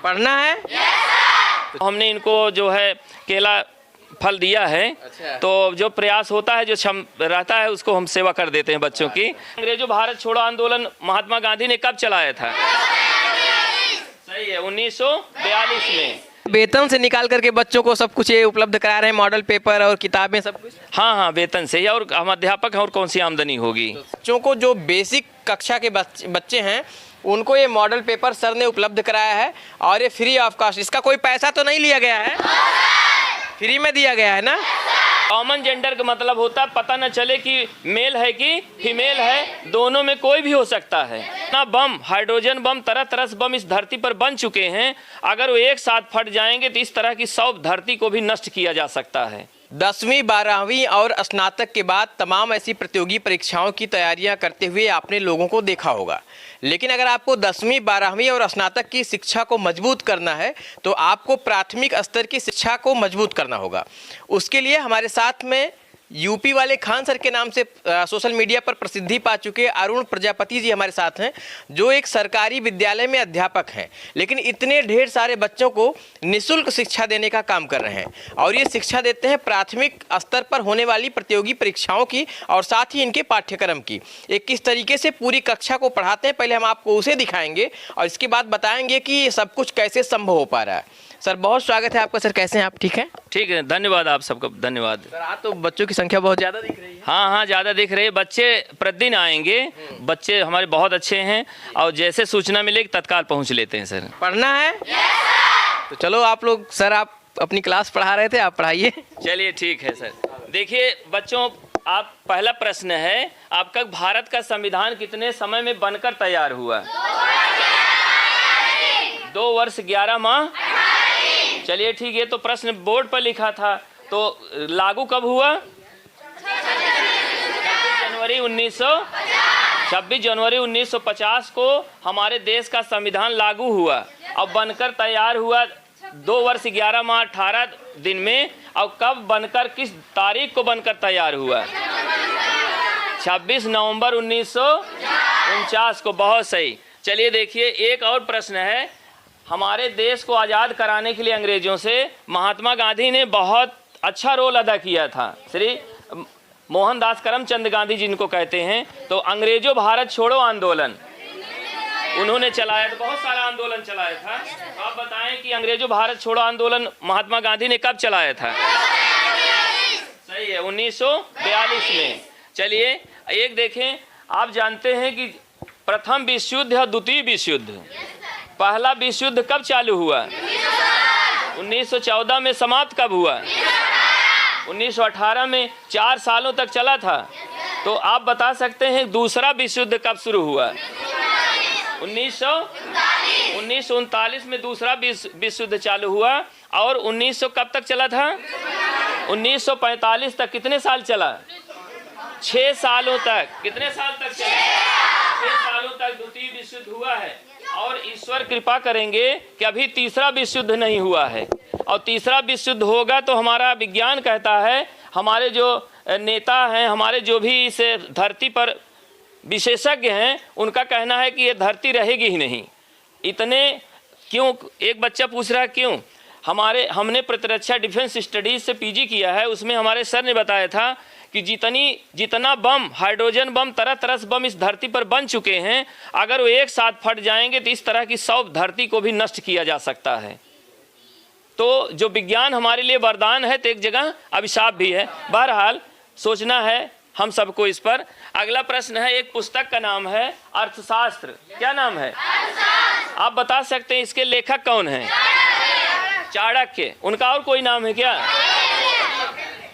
पढ़ना है। तो हमने इनको जो है केला फल दिया है। अच्छा। तो जो प्रयास होता है, जो क्षम रहता है, उसको हम सेवा कर देते हैं बच्चों की। अंग्रेजों भारत छोड़ो आंदोलन महात्मा गांधी ने कब चलाया था? सही है, 1942 में। वेतन से निकाल करके बच्चों को सब कुछ ये उपलब्ध करा रहे हैं, मॉडल पेपर और किताबें सब कुछ। हाँ हाँ, वेतन से ही। और हम अध्यापक हैं, और कौन सी आमदनी होगी? बच्चों को जो बेसिक कक्षा के बच्चे हैं उनको ये मॉडल पेपर सर ने उपलब्ध कराया है, और ये फ्री ऑफ कॉस्ट। इसका कोई पैसा तो नहीं लिया गया है, फ्री में दिया गया है ना। कॉमन जेंडर का मतलब होता है पता न चले कि मेल है कि फीमेल है, दोनों में कोई भी हो सकता है ना। बम, हाइड्रोजन बम, तरह तरह से बम इस धरती पर बन चुके हैं। अगर वो एक साथ फट जाएंगे तो इस तरह की 100 धरती को भी नष्ट किया जा सकता है। 10वीं 12वीं और स्नातक के बाद तमाम ऐसी प्रतियोगी परीक्षाओं की तैयारियां करते हुए आपने लोगों को देखा होगा। लेकिन अगर आपको 10वीं 12वीं और स्नातक की शिक्षा को मजबूत करना है तो आपको प्राथमिक स्तर की शिक्षा को मजबूत करना होगा। उसके लिए हमारे साथ में यूपी वाले खान सर के नाम से सोशल मीडिया पर प्रसिद्धि पा चुके अरुण प्रजापति जी हमारे साथ हैं, जो एक सरकारी विद्यालय में अध्यापक हैं, लेकिन इतने ढेर सारे बच्चों को निःशुल्क शिक्षा देने का काम कर रहे हैं। और ये शिक्षा देते हैं प्राथमिक स्तर पर होने वाली प्रतियोगी परीक्षाओं की और साथ ही इनके पाठ्यक्रम की। एक किस तरीके से पूरी कक्षा को पढ़ाते हैं, पहले हम आपको उसे दिखाएंगे और इसके बाद बताएंगे कि ये सब कुछ कैसे संभव हो पा रहा है। सर बहुत स्वागत है आपका। सर कैसे हैं आप? ठीक है। ठीक है, धन्यवाद आप सबका, धन्यवाद। सर आज तो बच्चों की संख्या बहुत ज़्यादा दिख रही है। हाँ हाँ, ज़्यादा दिख रहे हैं। बच्चे प्रतिदिन आएंगे, बच्चे हमारे बहुत अच्छे हैं, और जैसे सूचना मिलेगी तत्काल पहुंच लेते हैं। सर पढ़ना है। तो चलो आप लोग, सर आप अपनी क्लास पढ़ा रहे थे, आप पढ़ाइए। चलिए ठीक है सर। देखिए बच्चों, आप पहला प्रश्न है आपका, भारत का संविधान कितने समय में बनकर तैयार हुआ? 2 वर्ष 11 माह। चलिए ठीक है, तो प्रश्न बोर्ड पर लिखा था, तो लागू कब हुआ? 26 जनवरी 1950 को हमारे देश का संविधान लागू हुआ और बनकर तैयार हुआ 2 वर्ष 11 माह 18 दिन में। और कब बनकर, किस तारीख को बनकर तैयार हुआ? 26 नवंबर 1949 को। बहुत सही। चलिए देखिए, एक और प्रश्न है। हमारे देश को आज़ाद कराने के लिए अंग्रेजों से महात्मा गांधी ने बहुत अच्छा रोल अदा किया था। श्री मोहनदास करमचंद गांधी जिनको कहते हैं, तो अंग्रेजों भारत छोड़ो आंदोलन उन्होंने चलाया था, बहुत सारा आंदोलन चलाया था। आप बताएं कि अंग्रेजों भारत छोड़ो आंदोलन महात्मा गांधी ने कब चलाया था? सही है, 1942 में। चलिए एक देखें, आप जानते हैं कि प्रथम विश्व युद्ध और द्वितीय विश्व युद्ध, पहला विश्व युद्ध कब चालू हुआ? 1914 में। समाप्त कब हुआ? 1918 में। 4 सालों तक चला था। तो आप बता सकते हैं दूसरा विश्व युद्ध कब शुरू हुआ? 1939 में दूसरा विश्व युद्ध चालू हुआ। और 1900 कब तक चला था? 1945 तक। कितने साल चला? 6 सालों तक। कितने साल तक चला? 6 सालों तक द्वितीय विश्व युद्ध हुआ है। और ईश्वर कृपा करेंगे कि अभी तीसरा विश्व युद्ध नहीं हुआ है, और तीसरा विश्व युद्ध होगा तो हमारा विज्ञान कहता है, हमारे जो नेता हैं, हमारे जो भी इस धरती पर विशेषज्ञ हैं, उनका कहना है कि ये धरती रहेगी ही नहीं। इतने क्यों? एक बच्चा पूछ रहा है क्यों? हमने प्रतिरक्षा डिफेंस स्टडीज से पीजी किया है, उसमें हमारे सर ने बताया था कि जितना बम, हाइड्रोजन बम, तरह तरह से बम इस धरती पर बन चुके हैं, अगर वो एक साथ फट जाएंगे तो इस तरह की 100 धरती को भी नष्ट किया जा सकता है। तो जो विज्ञान हमारे लिए वरदान है तो एक जगह अभिशाप भी है। बहरहाल सोचना है हम सबको इस पर। अगला प्रश्न है, एक पुस्तक का नाम है अर्थशास्त्र। क्या नाम है? आप बता सकते हैं इसके लेखक कौन है? चाणक्य। उनका और कोई नाम है क्या?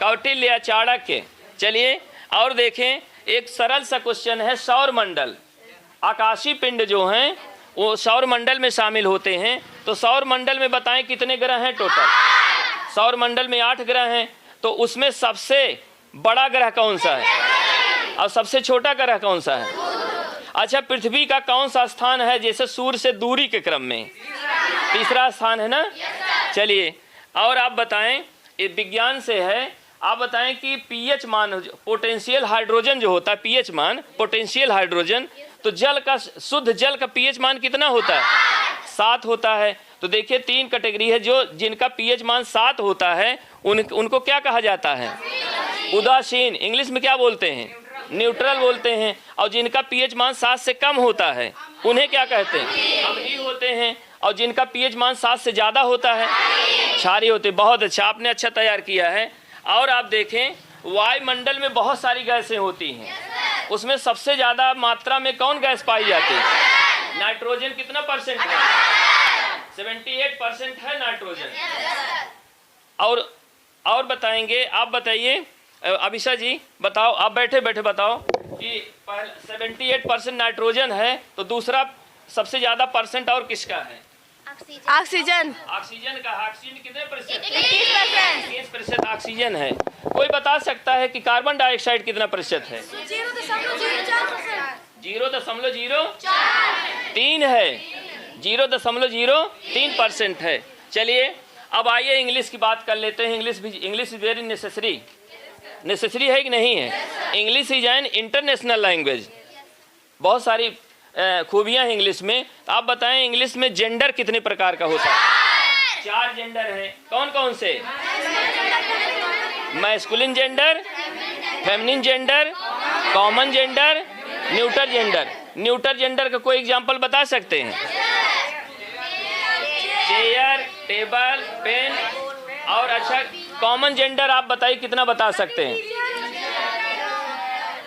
कौटिल्य या चाणक्य। चलिए और देखें, एक सरल सा क्वेश्चन है। सौर मंडल, आकाशीय पिंड जो हैं वो सौर मंडल में शामिल होते हैं। तो सौर मंडल में बताएं कितने ग्रह हैं टोटल? सौर मंडल में 8 ग्रह हैं। तो उसमें सबसे बड़ा ग्रह कौन सा है और सबसे छोटा ग्रह कौन सा है? अच्छा, पृथ्वी का कौन सा स्थान है जैसे सूर्य से दूरी के क्रम में? तीसरा स्थान है ना। चलिए और आप बताएं, ये विज्ञान से है, आप बताएं कि पीएच मान, पोटेंशियल हाइड्रोजन जो होता है, पीएच मान, पोटेंशियल हाइड्रोजन, तो जल का, शुद्ध जल का पीएच मान कितना होता है? 7 होता है। तो देखिए 3 कैटेगरी है, जो जिनका पीएच मान 7 होता है उनको क्या कहा जाता है? उदासीन। इंग्लिश में क्या बोलते हैं? न्यूट्रल बोलते हैं। और जिनका पीएच मान 7 से कम होता है उन्हें क्या कहते हैं? अम्लीय होते हैं। और जिनका पीएच मान 7 से ज़्यादा होता है क्षारीय होते हैं। बहुत अच्छा, आपने अच्छा तैयार किया है। और आप देखें वायुमंडल में बहुत सारी गैसें होती हैं, उसमें सबसे ज़्यादा मात्रा में कौन गैस पाई जाती है? नाइट्रोजन। कितना परसेंट है? 78% है नाइट्रोजन। और बताएंगे, आप बताइए अभिषा जी, बताओ, आप बैठे बैठे बताओ कि 78% नाइट्रोजन है, तो दूसरा सबसे ज्यादा परसेंट और किसका है? ऑक्सीजन। ऑक्सीजन का। ऑक्सीजन कितने प्रतिशत? 21%। ऑक्सीजन है। कोई बता सकता है कि कार्बन डाइऑक्साइड कितना प्रतिशत है? 0.03 है। 0.03% है। चलिए अब आइए इंग्लिश की बात कर लेते हैं। इंग्लिश इज वेरी नेसेसरी है कि नहीं है? English is an international language. बहुत सारी खूबियां हैं इंग्लिश में। तो आप बताएं इंग्लिश में जेंडर कितने प्रकार का होता है? 4 जेंडर है। कौन कौन से? Masculine gender, feminine gender, common gender, neuter gender. Neuter gender का कोई एग्जांपल बता सकते हैं? Chair, table, pen. और अच्छा, कॉमन जेंडर आप बताइए कितना बता सकते हैं?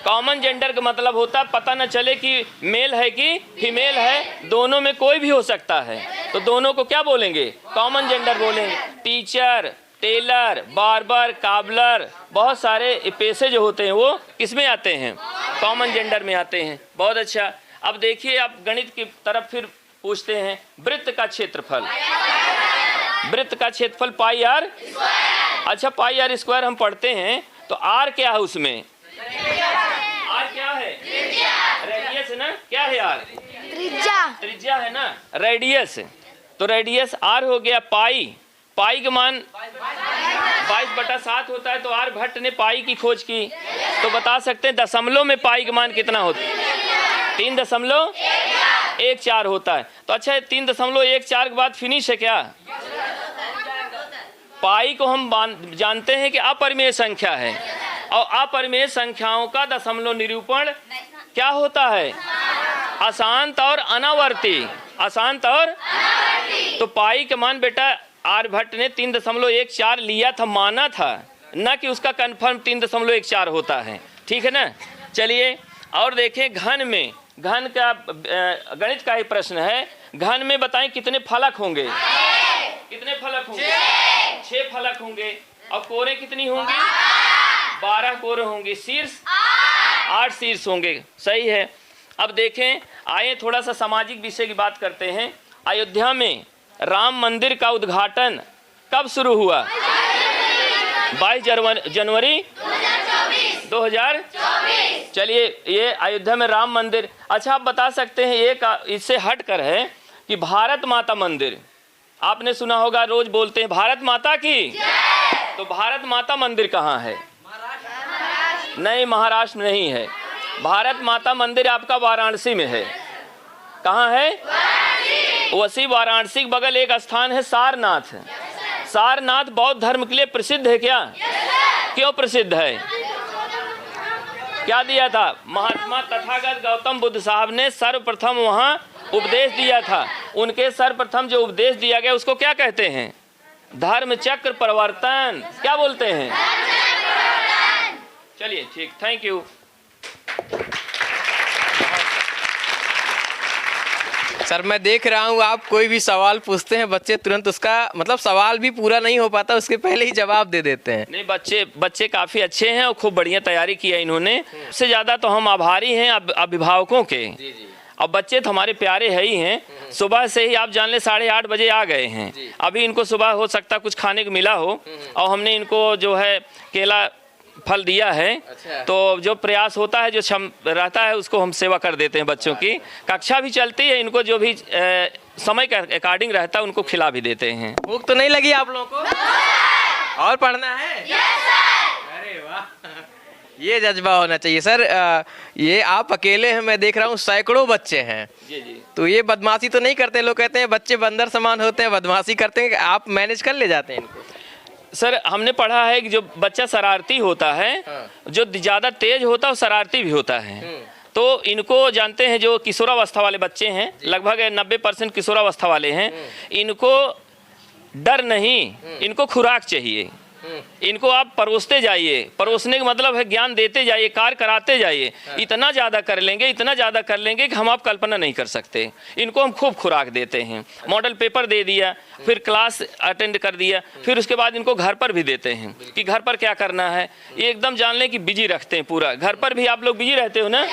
कॉमन जेंडर का मतलब होता है पता न चले कि मेल है कि फीमेल है, दोनों में कोई भी हो सकता है, तो दोनों को क्या बोलेंगे? कॉमन जेंडर बोलेंगे। टीचर, टेलर, बार्बर, काबलर, बहुत सारे पेशे जो होते हैं वो किस में आते हैं? कॉमन जेंडर में आते हैं। बहुत अच्छा। अब देखिए आप गणित की तरफ फिर पूछते हैं। वृत्त का क्षेत्रफल। वृत्त का क्षेत्रफल पाई आर। अच्छा, पाई आर स्क्वायर हम पढ़ते हैं, तो आर क्या है उसमें? आर क्या है? रेडियस है ना। क्या है आर? त्रिज्या है ना, रेडियस। तो रेडियस आर हो गया। पाई का मान 22/7 होता है। तो आर भट्ट ने पाई की खोज की, तो बता सकते हैं दशमलव में पाई का मान कितना होता है? 3.14 होता है। तो अच्छा, 3.14 के बाद फिनिश है क्या? पाई को हम जानते हैं कि अपरिमेय संख्या है, और अपरिमेय संख्याओं का दशमलव निरूपण क्या होता है? अशांत और अनावर्ती। अशांत और तो पाई का मान बेटा आर्यभट्ट ने 3.14 लिया था, माना था, न कि उसका कंफर्म 3.14 होता है। ठीक है ना। चलिए और देखें घन में। घन का गणित का ही प्रश्न है। घन में बताएं कितने फलक होंगे? कितने फलक होंगे? 6 फलक होंगे। और कोरे कितनी होंगी? 12 कोरे होंगे। शीर्ष 8 शीर्ष होंगे। सही है। अब देखें, आइए थोड़ा सा सामाजिक विषय की बात करते हैं। अयोध्या में राम मंदिर का उद्घाटन कब शुरू हुआ? 22 जनवरी 2024। चलिए, ये अयोध्या में राम मंदिर। अच्छा, आप बता सकते हैं, एक इससे हट कर है कि भारत माता मंदिर, आपने सुना होगा, रोज बोलते हैं भारत माता की। तो भारत माता मंदिर कहाँ है? नहीं, महाराष्ट्र में नहीं है। भारत माता मंदिर आपका वाराणसी में है। कहाँ है? वसी वाराणसी के बगल एक स्थान है सारनाथ। सारनाथ बौद्ध धर्म के लिए प्रसिद्ध है क्या? क्यों प्रसिद्ध है? क्या दिया था? महात्मा तथागत गौतम बुद्ध साहब ने सर्वप्रथम वहाँ उपदेश दिया था। उनके सर्वप्रथम जो उपदेश दिया गया उसको क्या कहते हैं? धर्म चक्र परिवर्तन। क्या बोलते हैं? चलिए ठीक, थैंक यू। सर, मैं देख रहा हूँ आप कोई भी सवाल पूछते हैं, बच्चे तुरंत उसका मतलब सवाल भी पूरा नहीं हो पाता, उसके पहले ही जवाब दे देते हैं। नहीं, बच्चे काफ़ी अच्छे हैं और खूब बढ़िया तैयारी की है इन्होंने। सबसे ज़्यादा तो हम आभारी हैं अभिभावकों के। और बच्चे तो हमारे प्यारे है ही हैं। सुबह से ही आप जान ले 8:30 बजे आ गए हैं। अभी इनको सुबह हो सकता कुछ खाने को मिला हो, और हमने इनको जो है केला फल दिया है। अच्छा। तो जो प्रयास होता है, जो क्षम रहता है, उसको हम सेवा कर देते हैं बच्चों की। कक्षा भी चलती है, इनको जो भी समय के अकॉर्डिंग रहता है उनको खिला भी देते हैं। भूख तो नहीं लगी आप लोगों को? और पढ़ना है? अरे वाह, ये जज्बा होना चाहिए सर। ये आप अकेले हैं, मैं देख रहा हूँ सैकड़ों बच्चे हैं, जी जी। तो ये बदमाशी तो नहीं करते? लोग कहते हैं बच्चे बंदर समान होते हैं, बदमाशी करते हैं, आप मैनेज कर ले जाते हैं इनको? सर हमने पढ़ा है कि जो बच्चा शरारती होता है, जो ज़्यादा तेज होता है वो शरारती भी होता है। तो इनको जानते हैं, जो किशोरावस्था वाले बच्चे हैं, लगभग 90% किशोरावस्था वाले हैं, इनको डर नहीं, इनको खुराक चाहिए। इनको आप परोसते जाइए, परोसने का मतलब है ज्ञान देते जाइए, कार्य कराते जाइए। इतना ज़्यादा कर लेंगे, इतना ज़्यादा कर लेंगे कि हम आप कल्पना नहीं कर सकते। इनको हम खूब खुराक देते हैं, मॉडल पेपर दे दिया, फिर क्लास अटेंड कर दिया, फिर उसके बाद इनको घर पर भी देते हैं कि घर पर क्या करना है। ये एकदम जान लें कि बिजी रखते हैं पूरा। घर पर भी आप लोग बिजी रहते हो ना?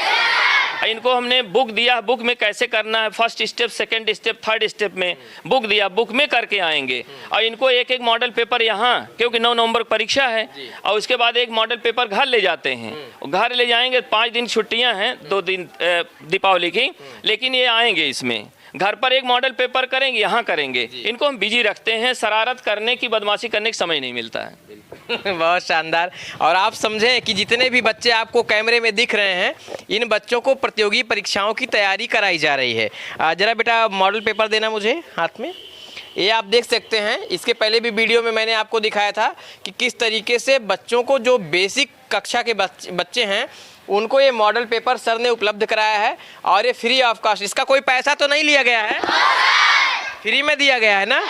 इनको हमने बुक दिया, बुक में कैसे करना है, first step, second step, third step में बुक दिया, बुक में करके आएंगे। और इनको एक एक मॉडल पेपर यहाँ, क्योंकि 9 नवंबर परीक्षा है, और उसके बाद एक मॉडल पेपर घर ले जाते हैं। घर ले जाएंगे, 5 दिन छुट्टियाँ हैं, 2 दिन दीपावली की, लेकिन ये आएंगे इसमें। घर पर एक मॉडल पेपर करेंगे, यहाँ करेंगे। इनको हम बिजी रखते हैं, शरारत करने की, बदमाशी करने का समय नहीं मिलता है। बहुत शानदार। और आप समझें कि जितने भी बच्चे आपको कैमरे में दिख रहे हैं, इन बच्चों को प्रतियोगी परीक्षाओं की तैयारी कराई जा रही है। जरा बेटा मॉडल पेपर देना मुझे हाथ में। ये आप देख सकते हैं, इसके पहले भी वीडियो में मैंने आपको दिखाया था कि किस तरीके से बच्चों को, जो बेसिक कक्षा के बच्चे हैं, उनको ये मॉडल पेपर सर ने उपलब्ध कराया है, और ये फ्री ऑफ कॉस्ट। इसका कोई पैसा तो नहीं लिया गया है, फ्री में दिया गया है ना?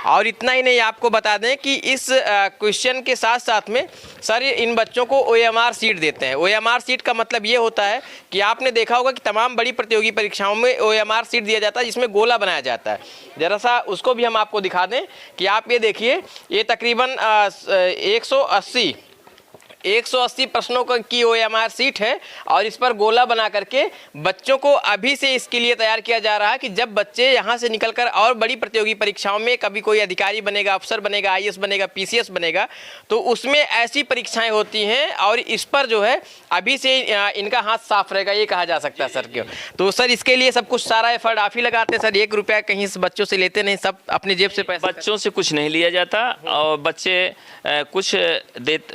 और इतना ही नहीं, आपको बता दें कि इस क्वेश्चन के साथ साथ में सर इन बच्चों को OMR सीट देते हैं। OMR सीट का मतलब ये होता है कि आपने देखा होगा कि तमाम बड़ी प्रतियोगी परीक्षाओं में OMR सीट दिया जाता है, जिसमें गोला बनाया जाता है। ज़रा सा उसको भी हम आपको दिखा दें कि आप ये देखिए, ये तकरीबन 180 प्रश्नों की OMR सीट है, और इस पर गोला बना करके बच्चों को अभी से इसके लिए तैयार किया जा रहा है कि जब बच्चे यहाँ से निकलकर और बड़ी प्रतियोगी परीक्षाओं में कभी कोई अधिकारी बनेगा, अफसर बनेगा, IAS बनेगा, PCS बनेगा, तो उसमें ऐसी परीक्षाएं होती हैं, और इस पर जो है अभी से इनका हाथ साफ रहेगा, ये कहा जा सकता है सर। क्यों? तो सर इसके लिए सब कुछ, सारा एफर्ट आप ही लगाते हैं सर? 1 रुपया कहीं से बच्चों से लेते नहीं, सब अपनी जेब से पैसा? बच्चों से कुछ नहीं लिया जाता, और बच्चे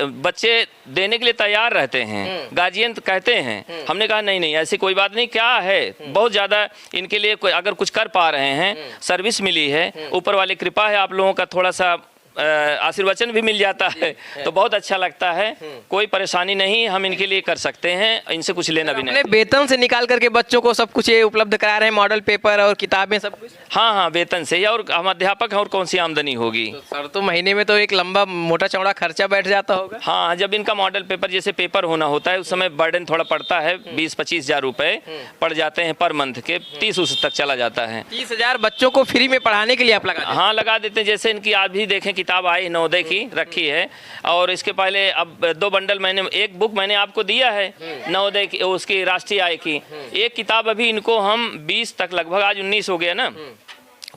बच्चे देने के लिए तैयार रहते हैं। गार्जियन तो कहते हैं, हमने कहा नहीं नहीं ऐसी कोई बात नहीं, क्या है, बहुत ज़्यादा इनके लिए अगर कुछ कर पा रहे हैं, सर्विस मिली है, ऊपर वाली कृपा है, आप लोगों का थोड़ा सा आशीर्वचन भी मिल जाता है, तो बहुत अच्छा लगता है। कोई परेशानी नहीं, हम इनके लिए कर सकते हैं, इनसे कुछ लेना भी नहीं। वेतन से निकाल करके बच्चों को सब कुछ ये उपलब्ध करा रहे हैं, मॉडल पेपर और किताबें सब कुछ? हाँ हाँ, वेतन से ही, और हम अध्यापक हैं, और कौन सी आमदनी होगी? तो सर तो महीने में तो एक लंबा मोटा चौड़ा खर्चा बैठ जाता होगा। हाँ, जब इनका मॉडल पेपर जैसे पेपर होना होता है, उस समय बर्डन थोड़ा पड़ता है, 20-25 हज़ार रुपये पड़ जाते हैं पर मंथ के, 30 तक चला जाता है। 30,000 बच्चों को फ्री में पढ़ाने के लिए आप लगा? हाँ, लगा देते हैं। जैसे इनकी आज भी देखें, किताब आई नवोदय की रखी है, और इसके पहले अब 2 बंडल मैंने, एक बुक मैंने आपको दिया है नवोदय की, उसकी राष्ट्रीय आय की। एक किताब अभी इनको हम 20 तक, लगभग आज 19 हो गया ना,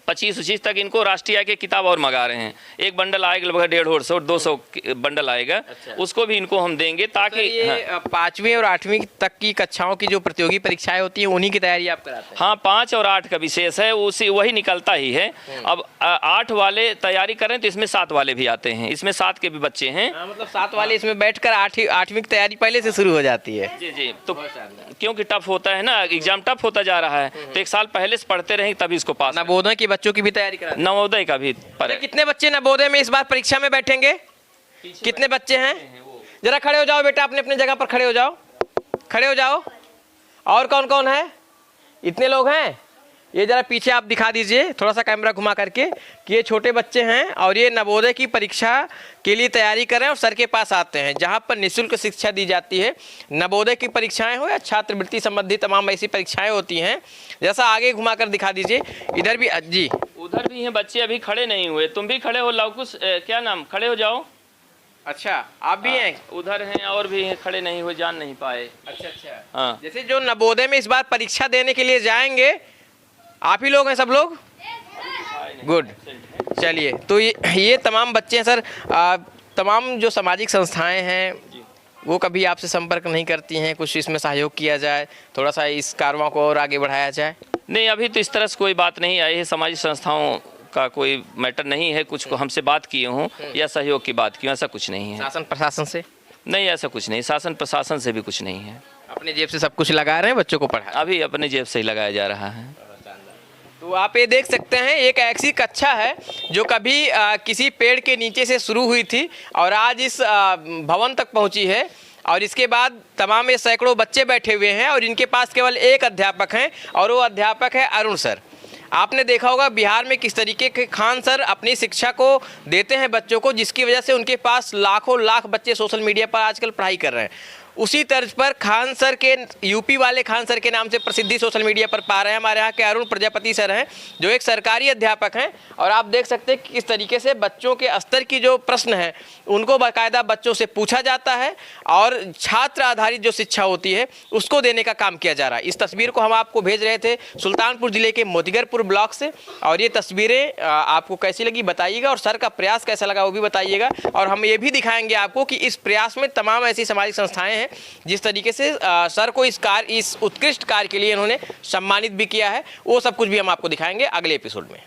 25-25 तक इनको राष्ट्रीय आय की किताब और मंगा रहे हैं। एक बंडल आएगा लगभग 150-200 बंडल आएगा। अच्छा। उसको भी इनको हम देंगे, ताकि ये 5वीं और 8वीं तक की कक्षाओं की जो प्रतियोगी परीक्षाएं होती हैं, उन्हीं की तैयारी आप कराते हैं? हाँ, 5 और 8 का विशेष है, उसी वही निकलता ही है। अब 8 वाले तैयारी करें तो इसमें 7 वाले भी आते हैं, इसमें 7 के भी बच्चे हैं। मतलब 7 वाले इसमें बैठकर 8वीं की तैयारी पहले से शुरू हो जाती है? जी जी। तो क्योंकि टफ होता है ना, एग्जाम टफ होता जा रहा है, तो 1 साल पहले से पढ़ते रहेंगे तभी इसको पास। नवोदय के बच्चों की भी तैयारी करा? नवोदय का भी। कितने बच्चे नवोदय में इस बार परीक्षा में बैठेंगे? कितने बच्चे हैं? जरा खड़े हो जाओ बेटा, अपने अपने जगह पर खड़े हो जाओ, खड़े हो जाओ। और कौन कौन है? इतने लोग हैं? ये जरा पीछे आप दिखा दीजिए, थोड़ा सा कैमरा घुमा करके, कि ये छोटे बच्चे हैं और ये नवोदय की परीक्षा के लिए तैयारी कर रहे हैं और सर के पास आते हैं, जहाँ पर निःशुल्क शिक्षा दी जाती है। नवोदय की परीक्षाएं हो या छात्रवृत्ति संबंधी तमाम ऐसी परीक्षाएं होती हैं। जैसा आगे घुमा कर दिखा दीजिए, इधर भी जी, उधर भी हैं बच्चे, अभी खड़े नहीं हुए। तुम भी खड़े हो, लवकुश क्या नाम, खड़े हो जाओ। अच्छा, आप भी हैं? उधर हैं, और भी हैं, खड़े नहीं हुए, जान नहीं पाए। अच्छा अच्छा। हाँ, जैसे जो नवोदय में इस बार परीक्षा देने के लिए जाएंगे, आप ही लोग हैं सब लोग? गुड। चलिए, तो ये तमाम बच्चे हैं सर। तमाम जो सामाजिक संस्थाएं हैं वो कभी आपसे संपर्क नहीं करती हैं, कुछ इसमें सहयोग किया जाए, थोड़ा सा इस कारवां को और आगे बढ़ाया जाए? नहीं, अभी तो इस तरह से कोई बात नहीं आई है, सामाजिक संस्थाओं का कोई मैटर नहीं है, कुछ को हमसे बात किए हों या सहयोग की बात की, ऐसा कुछ नहीं है। शासन प्रशासन से नहीं, ऐसा कुछ नहीं, शासन प्रशासन से भी कुछ नहीं है। अपने जेब से सब कुछ लगा रहे हैं बच्चों को पढ़ा। अभी अपने जेब से ही लगाया जा रहा है। तो आप ये देख सकते हैं एक ऐसी कक्षा है जो कभी किसी पेड़ के नीचे से शुरू हुई थी और आज इस भवन तक पहुंची है, और इसके बाद तमाम ये सैकड़ों बच्चे बैठे हुए हैं और इनके पास केवल एक अध्यापक हैं और वो अध्यापक है अरुण सर। आपने देखा होगा बिहार में किस तरीके के खान सर अपनी शिक्षा को देते हैं बच्चों को, जिसकी वजह से उनके पास लाखों लाख बच्चे सोशल मीडिया पर आजकल पढ़ाई कर रहे हैं। उसी तर्ज पर खान सर के, यूपी वाले खान सर के नाम से प्रसिद्धि सोशल मीडिया पर पा रहे हैं हमारे यहाँ के अरुण प्रजापति सर हैं, जो एक सरकारी अध्यापक हैं। और आप देख सकते हैं कि किस तरीके से बच्चों के स्तर की जो प्रश्न है उनको बाकायदा बच्चों से पूछा जाता है और छात्र आधारित जो शिक्षा होती है उसको देने का काम किया जा रहा है। इस तस्वीर को हम आपको भेज रहे थे सुल्तानपुर जिले के मोतीगरपुर ब्लॉक से, और ये तस्वीरें आपको कैसी लगी बताइएगा और सर का प्रयास कैसा लगा वो भी बताइएगा। और हम ये भी दिखाएंगे आपको कि इस प्रयास में तमाम ऐसी सामाजिक संस्थाएं हैं जिस तरीके से सर को इस उत्कृष्ट कार्य के लिए इन्होंने सम्मानित भी किया है, वो सब कुछ भी हम आपको दिखाएंगे अगले एपिसोड में।